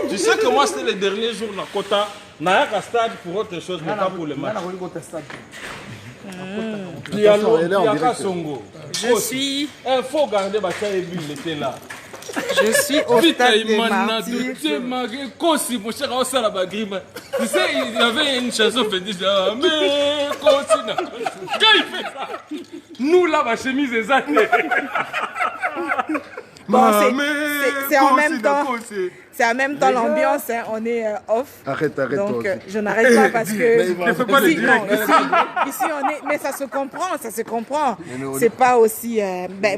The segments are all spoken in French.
Tu sais que moi, c'était les derniers jours dans Kota. Nayaka stade pour autre chose, mais pas pour le match. Il y a Songo. Je suis... Il faut garder Bacha et Bill, il était là. Je suis au stade des martyrs. Tu sais, il y avait une chanson qui disait mais quand il fait ça, nous là, ma chemise est zappée. Bon, c'est en même temps. C'est en même temps l'ambiance, hein, on est off. Arrête. Donc je n'arrête pas parce que Ne fais pas le direct. ici on est, mais ça se comprend. C'est pas aussi.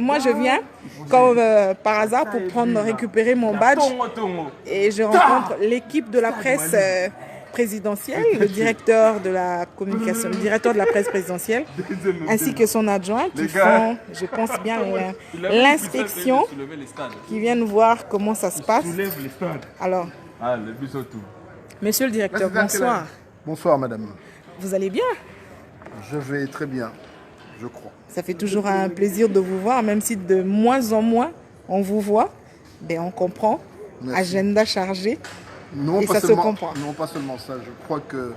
Moi je viens comme par hasard pour récupérer mon badge et je rencontre l'équipe de la presse présidentielle, le directeur de la communication, le directeur de la presse présidentielle, ainsi que son adjoint qui font, je pense bien, l'inspection, qui viennent voir comment ça se passe. Alors, monsieur le directeur, bonsoir. Bonsoir, madame. Vous allez bien? Je vais très bien, je crois. Ça fait toujours un plaisir de vous voir, même si de moins en moins on vous voit. Ben, on comprend. Merci. Agenda chargé. Non, et ça se comprend. Non, pas seulement ça. Je crois que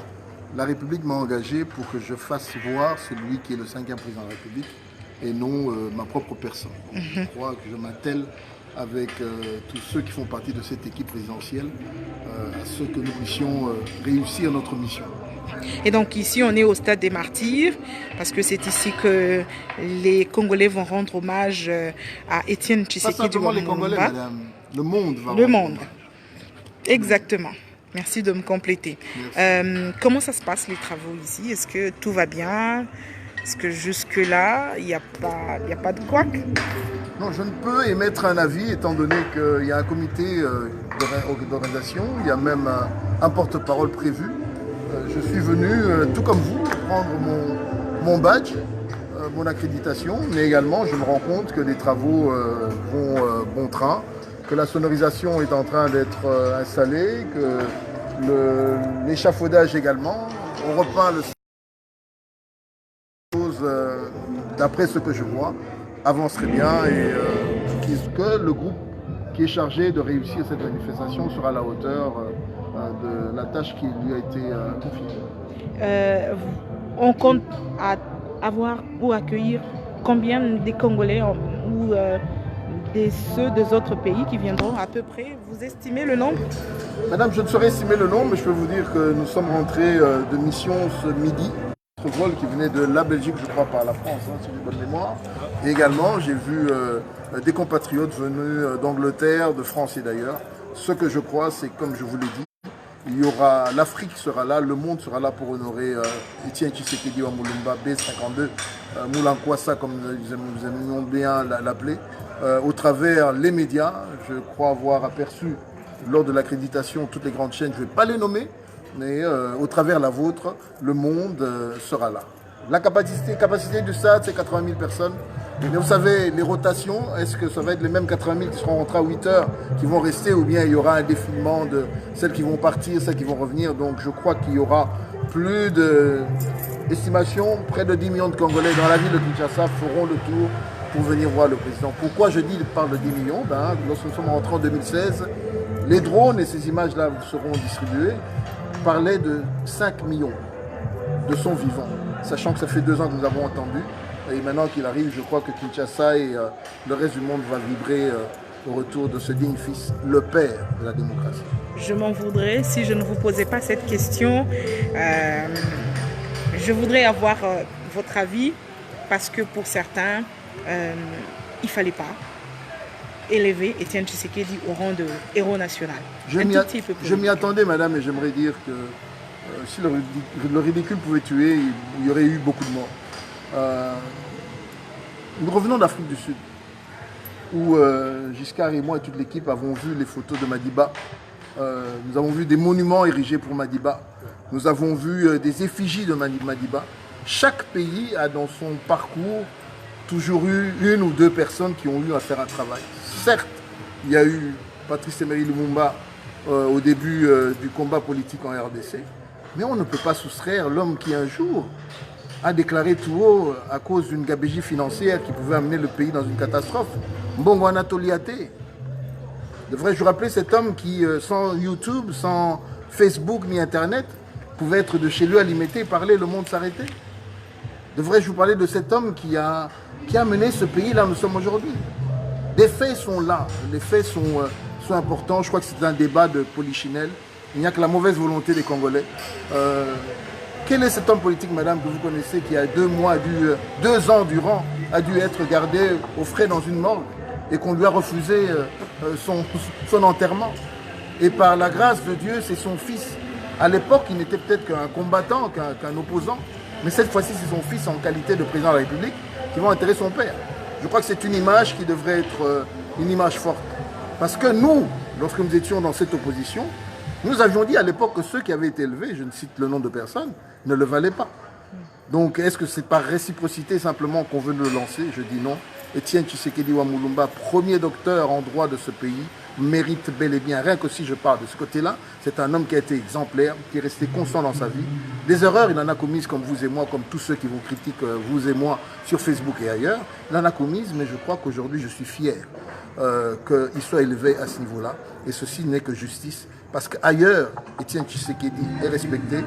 la République m'a engagé pour que je fasse voir celui qui est le 5e président de la République et non ma propre personne. Je crois que je m'attelle avec tous ceux qui font partie de cette équipe présidentielle à ce que nous puissions réussir notre mission. Et donc ici, on est au stade des martyrs, parce que c'est ici que les Congolais vont rendre hommage à Étienne Tshisekedi Lumumba. Pas simplement les Congolais, madame. Le monde va Le monde. Exactement. Merci de me compléter. Comment ça se passe les travaux ici? Est-ce que tout va bien? Est-ce que jusque-là, il n'y a pas de couac? Non, je ne peux émettre un avis étant donné qu'il y a un comité d'organisation, il y a même un porte-parole prévu. Je suis venu, tout comme vous, prendre mon badge, mon accréditation, mais également je me rends compte que les travaux vont bon train, que la sonorisation est en train d'être installée, que l'échafaudage également. On repeint le chose d'après ce que je vois, avancerait bien et que le groupe qui est chargé de réussir cette manifestation sera à la hauteur de la tâche qui lui a été confiée. On compte avoir ou accueillir combien de Congolais ou ceux des autres pays qui viendront à peu près? Vous estimez le nombre? Madame, je ne saurais estimer le nombre, mais je peux vous dire que nous sommes rentrés de mission ce midi. Notre vol qui venait de la Belgique, je crois, par la France, si j'ai bonne mémoire. Et également, j'ai vu des compatriotes venus d'Angleterre, de France et d'ailleurs. Ce que je crois, c'est comme je vous l'ai dit, il y aura l'Afrique sera là, le monde sera là pour honorer Étienne Tshisekedi Lumumba, B52, Moulankwasa, comme nous aimions bien l'appeler, au travers les médias. Je crois avoir aperçu lors de l'accréditation toutes les grandes chaînes, je ne vais pas les nommer, mais au travers la vôtre, le monde sera là. La capacité du stade, c'est 80 000 personnes. Mais vous savez, les rotations, est-ce que ça va être les mêmes 80 000 qui seront rentrés à 8 heures, qui vont rester, ou bien il y aura un défilement de celles qui vont partir, celles qui vont revenir. Donc je crois qu'il y aura plus d'estimation, près de 10 millions de Congolais dans la ville de Kinshasa feront le tour pour venir voir le président. Pourquoi je parle de 10 millions? Lorsque nous sommes rentrés en 2016, les drones et ces images-là seront distribuées, parlaient de 5 millions de sons vivants, sachant que ça fait 2 ans que nous avons entendu. Et maintenant qu'il arrive, je crois que Kinshasa et le reste du monde va vibrer au retour de ce digne fils, le père de la démocratie. Je m'en voudrais si je ne vous posais pas cette question. Je voudrais avoir votre avis parce que pour certains, il ne fallait pas élever Étienne Tshisekedi au rang de héros national. Je m'y attendais, madame, et j'aimerais dire que si le ridicule pouvait tuer, il y aurait eu beaucoup de morts. Nous revenons d'Afrique du Sud, où Giscard et moi et toute l'équipe avons vu les photos de Madiba. Nous avons vu des monuments érigés pour Madiba. Nous avons vu des effigies de Madiba. Chaque pays a dans son parcours toujours eu 1 ou 2 personnes qui ont eu à faire un travail. Certes, il y a eu Patrice Emery Lumumba au début du combat politique en RDC, mais on ne peut pas soustraire l'homme qui un jour a déclaré tout haut à cause d'une gabegie financière qui pouvait amener le pays dans une catastrophe. Mbongo Anatoliaté. Devrais-je vous rappeler cet homme qui, sans YouTube, sans Facebook ni Internet, pouvait être de chez lui alimenter et parler, le monde s'arrêtait? Devrais-je vous parler de cet homme qui a mené ce pays là où nous sommes aujourd'hui? Des faits sont là, les faits sont importants. Je crois que c'est un débat de polichinelle. Il n'y a que la mauvaise volonté des Congolais. Quel est cet homme politique, madame, que vous connaissez, qui a 2 mois, 2 ans durant, a dû être gardé au frais dans une morgue et qu'on lui a refusé son enterrement? Et par la grâce de Dieu, c'est son fils. À l'époque, il n'était peut-être qu'un combattant, qu'un opposant. Mais cette fois-ci, c'est son fils en qualité de président de la République qui va enterrer son père. Je crois que c'est une image qui devrait être une image forte. Parce que nous, lorsque nous étions dans cette opposition, nous avions dit à l'époque que ceux qui avaient été élevés, je ne cite le nom de personne, ne le valaient pas. Donc est-ce que c'est par réciprocité simplement qu'on veut le lancer? Je dis non. Étienne Tshisekedi Wamulumba, premier docteur en droit de ce pays, mérite bel et bien, rien que si je parle de ce côté-là, c'est un homme qui a été exemplaire, qui est resté constant dans sa vie. Des erreurs, il en a commises comme vous et moi, comme tous ceux qui vous critiquent, vous et moi, sur Facebook et ailleurs. Il en a commises, mais je crois qu'aujourd'hui, je suis fier qu'il soit élevé à ce niveau-là. Et ceci n'est que justice. Parce qu'ailleurs, Étienne Tshisekedi est respecté,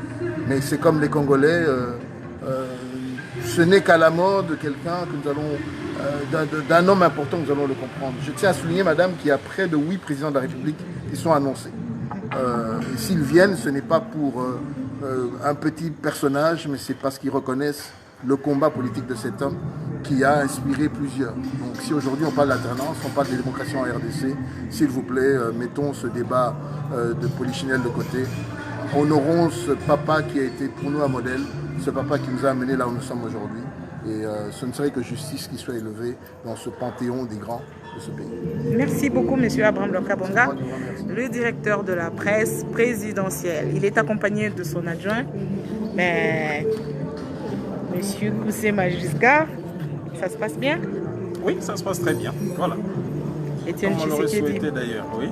mais c'est comme les Congolais, ce n'est qu'à la mort de quelqu'un que nous allons, d'un homme important, nous allons le comprendre. Je tiens à souligner, madame, qu'il y a près de 8 présidents de la République qui sont annoncés. Et s'ils viennent, ce n'est pas pour un petit personnage, mais c'est parce qu'ils reconnaissent le combat politique de cet homme qui a inspiré plusieurs. Donc si aujourd'hui on parle d'alternance, on parle de démocratie en RDC, s'il vous plaît, mettons ce débat de polichinelle de côté. Honorons ce papa qui a été pour nous un modèle, ce papa qui nous a amenés là où nous sommes aujourd'hui. Et ce ne serait que justice qui soit élevée dans ce panthéon des grands de ce pays. Merci beaucoup, M. Abraham Lokabonga, le directeur de la presse présidentielle. Il est accompagné de son adjoint, mais M. Koussé Majiska. Ça se passe bien? Oui, ça se passe très bien. Voilà. Étienne Comme on l'aurait Tshisekedi, souhaité d'ailleurs, oui.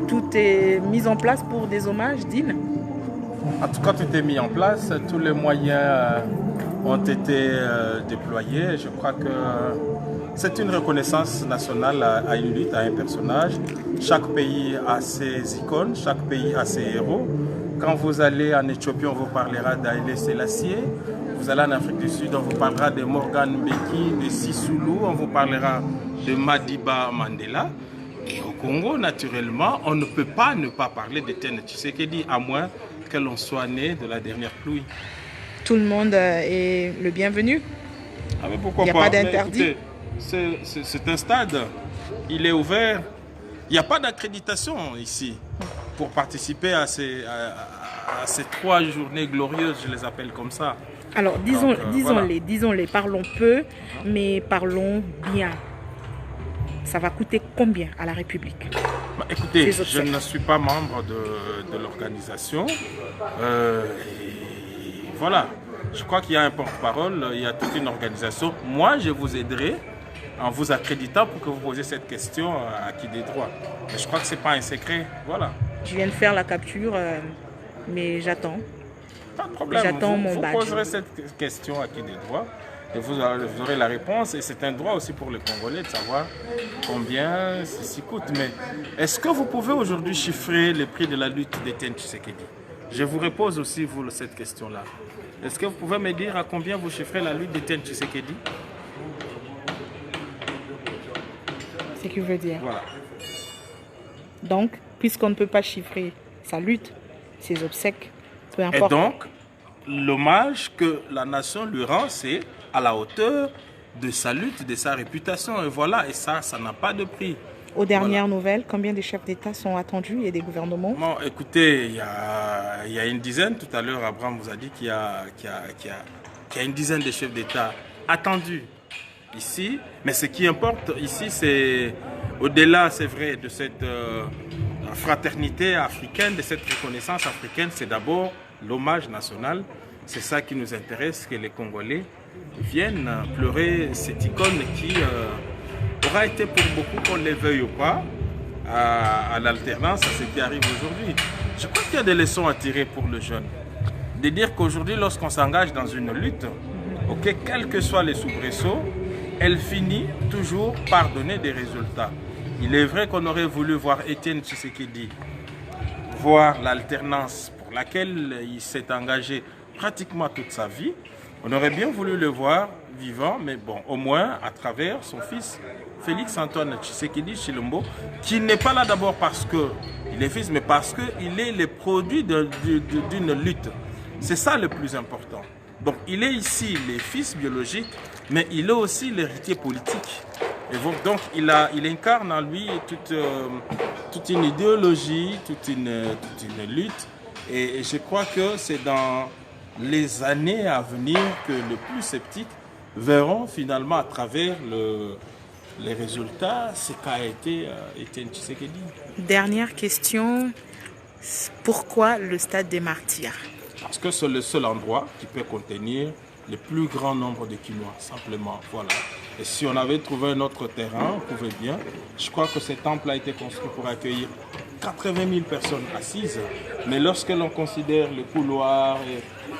tout est mis en place pour des hommages dignes? En tout cas, tout est mis en place. Tous les moyens ont été déployés. Je crois que c'est une reconnaissance nationale à une lutte, à un personnage. Chaque pays a ses icônes, chaque pays a ses héros. Quand vous allez en Éthiopie, on vous parlera d'Haïlé Sélassié. Vous allez en Afrique du Sud, on vous parlera de Morgan Mbeki, de Sissoulou, on vous parlera de Madiba Mandela. Et au Congo, naturellement, on ne peut pas ne pas parler d'Étienne Tshisekedi, à moins que l'on soit né de la dernière pluie. Tout le monde est le bienvenu? Ah, mais pourquoi il n'y a pas d'interdit? C'est un stade, il est ouvert. Il n'y a pas d'accréditation ici pour participer à ces 3 journées glorieuses, je les appelle comme ça. Alors, disons-les, parlons peu, mais parlons bien. Ça va coûter combien à la République? Écoutez, je ne suis pas membre de l'organisation. Voilà, je crois qu'il y a un porte-parole, il y a toute une organisation. Moi, je vous aiderai en vous accréditant pour que vous posiez cette question à qui des droits. Mais je crois que ce n'est pas un secret. Voilà. Je viens de faire la capture, mais j'attends. Pas de problème. J'attends mon badge. Vous poserez cette question à qui des droits et vous aurez la réponse. Et c'est un droit aussi pour les Congolais de savoir combien ceci coûte. Mais est-ce que vous pouvez aujourd'hui chiffrer les prix de la lutte d'Étienne Tshisekedi? Je vous repose aussi vous cette question-là. Est-ce que vous pouvez me dire à combien vous chiffrez la lutte d'Étienne Tshisekedi? C'est ce que je veux dire. Voilà. Donc, puisqu'on ne peut pas chiffrer sa lutte, ses obsèques, peu importe. Et donc, l'hommage que la nation lui rend, c'est à la hauteur de sa lutte, de sa réputation. Et voilà, et ça n'a pas de prix. Aux dernières nouvelles, combien de chefs d'État sont attendus et des gouvernements? Bon, écoutez, il y a une dizaine. Tout à l'heure, Abraham vous a dit qu'il y a une dizaine de chefs d'État attendus ici. Mais ce qui importe ici, c'est au-delà, c'est vrai, de cette fraternité africaine, de cette reconnaissance africaine, c'est d'abord l'hommage national. C'est ça qui nous intéresse, que les Congolais viennent pleurer cette icône qui aura été pour beaucoup, qu'on les veuille ou pas, à l'alternance, à ce qui arrive aujourd'hui. Je crois qu'il y a des leçons à tirer pour le jeune. De dire qu'aujourd'hui, lorsqu'on s'engage dans une lutte, quels que soient les soubresauts, elle finit toujours par donner des résultats. Il est vrai qu'on aurait voulu voir Étienne Tshisekedi, voir l'alternance pour laquelle il s'est engagé pratiquement toute sa vie. On aurait bien voulu le voir vivant, mais bon, au moins à travers son fils Félix Antoine Tshisekedi Tshilombo, qui n'est pas là d'abord parce qu'il est fils, mais parce qu'il est le produit d'une lutte. C'est ça le plus important. Donc il est ici le fils biologique, mais il est aussi l'héritier politique. Et donc il incarne en lui toute une idéologie, toute une lutte. Et je crois que c'est dans les années à venir que les plus sceptiques verront finalement à travers les résultats ce qu'a été Étienne Tshisekedi. Dernière question, pourquoi le stade des Martyrs? Parce que c'est le seul endroit qui peut contenir le plus grand nombre de Kinois, simplement, voilà. Et si on avait trouvé un autre terrain, on pouvait bien. Je crois que ce temple a été construit pour accueillir 80 000 personnes assises. Mais lorsque l'on considère le couloir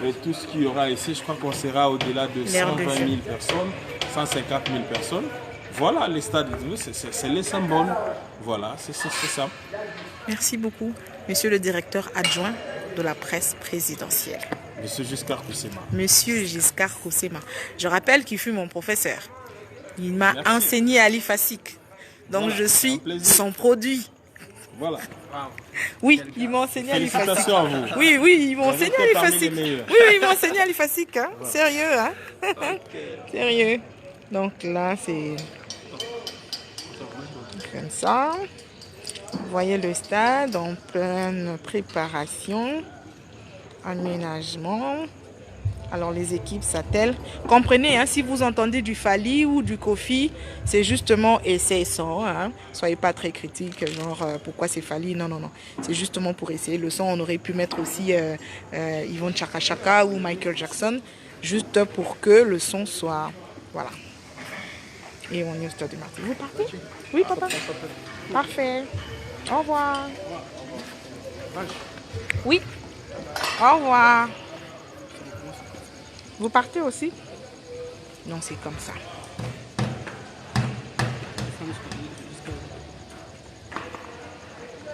et tout ce qu'il y aura ici, je crois qu'on sera au-delà de 120 000 personnes, 150 000 personnes. Voilà, les stades, c'est les symboles. Voilà, c'est ça. Merci beaucoup, monsieur le directeur adjoint de la presse présidentielle. Monsieur Giscard Koussema. Monsieur Giscard Koussema. Je rappelle qu'il fut mon professeur. Il m'a enseigné Ali Fassik. Donc voilà, je suis son produit. Voilà. Oui, il m'a enseigné Ali Fassik. Félicitations à vous. Oui, il m'a enseigné Ali Fassik. Oui, il m'a enseigné Ali Fassik. Hein. Voilà. Sérieux, hein. Sérieux. Donc là, c'est comme ça. Vous voyez le stade en pleine préparation, aménagement. Alors les équipes s'attellent. Comprenez, hein, si vous entendez du Fali ou du Kofi, c'est justement essayant. Hein. Soyez pas très critique, genre pourquoi c'est Fali. Non. C'est justement pour essayer. Le son, on aurait pu mettre aussi Yvonne Chaka Chaka ou Michael Jackson, juste pour que le son soit... Voilà. Et on est au stade de Martyrs. Vous partez? Oui, papa. Parfait. Au revoir. Oui. Au revoir. Vous partez aussi? Non, c'est comme ça.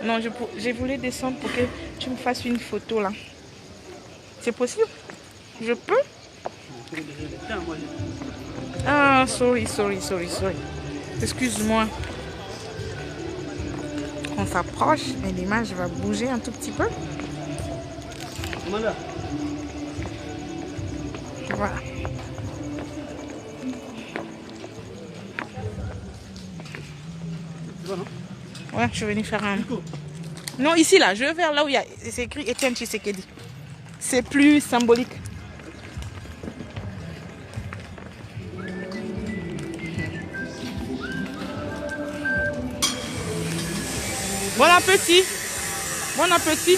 Non, je voulais descendre pour que tu me fasses une photo là. C'est possible? Je peux? Ah, sorry. Excuse-moi. On s'approche et l'image va bouger un tout petit peu. Voilà. Ouais, je vais venir faire un... Non, ici, là. Je vais vers là où il y a... C'est écrit Étienne Tshisekedi. C'est plus symbolique. Bon appétit. Bon appétit.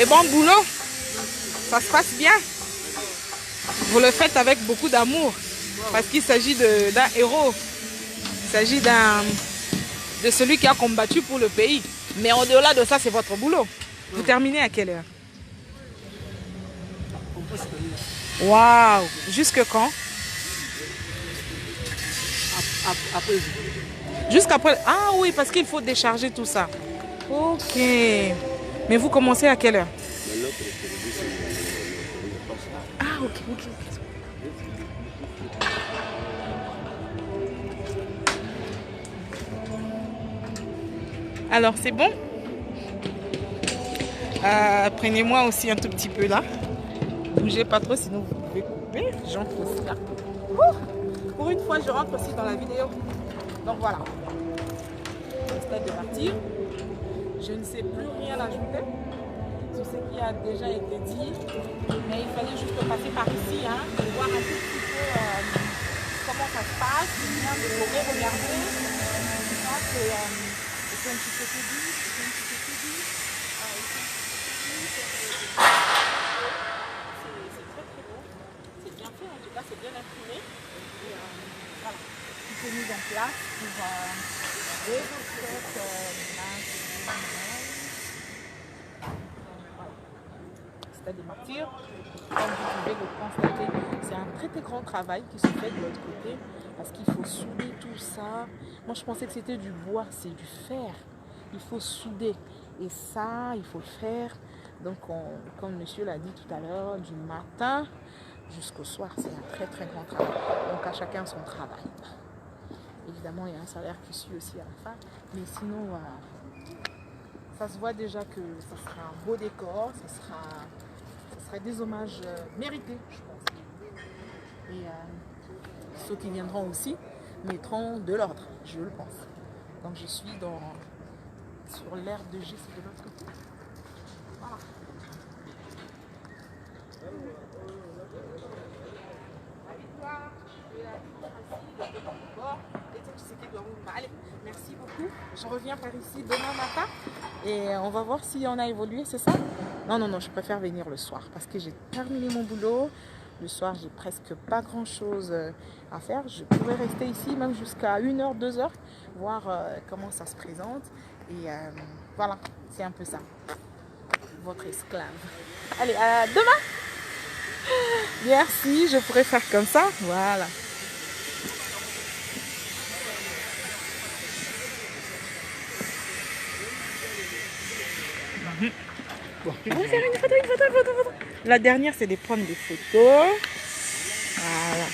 Et bon boulot. Ça se passe bien. Vous le faites avec beaucoup d'amour. Parce qu'il s'agit d'un héros. Il s'agit de celui qui a combattu pour le pays. Mais au-delà de ça, c'est votre boulot. Vous terminez à quelle heure? Waouh! Jusque quand? Après. Jusqu'après. Ah oui, parce qu'il faut décharger tout ça. Ok. Mais vous commencez à quelle heure? Ah ok. Alors c'est bon? Prenez-moi aussi un tout petit peu là. Bougez pas trop, sinon vous pouvez couper. J'entre aussi là. Pour une fois, je rentre aussi dans la vidéo. Donc voilà. Le stade de Martyrs. Je ne sais plus rien ajouter sur ce qui a déjà été dit. Mais il fallait juste passer par ici, hein, pour voir un tout petit peu comment ça se passe. C'est bien de regarder. Ça, c'est un petit peu c'est très très beau. C'est bien fait, en tout cas, c'est bien imprimé. Et voilà, tout est mis en place pour résoudre Stade des Martyrs. Comme vous pouvez le constater, c'est un très très grand travail qui se fait de l'autre côté. parce qu'il faut souder tout ça. Moi, je pensais que c'était du bois, c'est du fer. Il faut souder. Et ça, il faut le faire. Donc, comme monsieur l'a dit tout à l'heure, du matin jusqu'au soir, c'est un très très grand travail. Donc, à chacun son travail. Évidemment, il y a un salaire qui suit aussi à la fin. Mais sinon, ça se voit déjà que ce sera un beau décor. Ce sera des hommages mérités, je pense. Et ceux qui viendront aussi mettront de l'ordre, je le pense. Donc, je suis sur l'aire de Gis de l'autre côté. Voilà. Allez, merci beaucoup. Je reviens par ici demain matin et on va voir si on a évolué, c'est ça? Non, je préfère venir le soir parce que j'ai terminé mon boulot. Le soir, j'ai presque pas grand chose à faire. Je pourrais rester ici même jusqu'à 1h, 2h, voir comment ça se présente. Et voilà, c'est un peu ça. Votre esclave. Allez, à demain. Merci, je pourrais faire comme ça. Voilà. On va faire une photo. La dernière, c'est de prendre des photos. Voilà.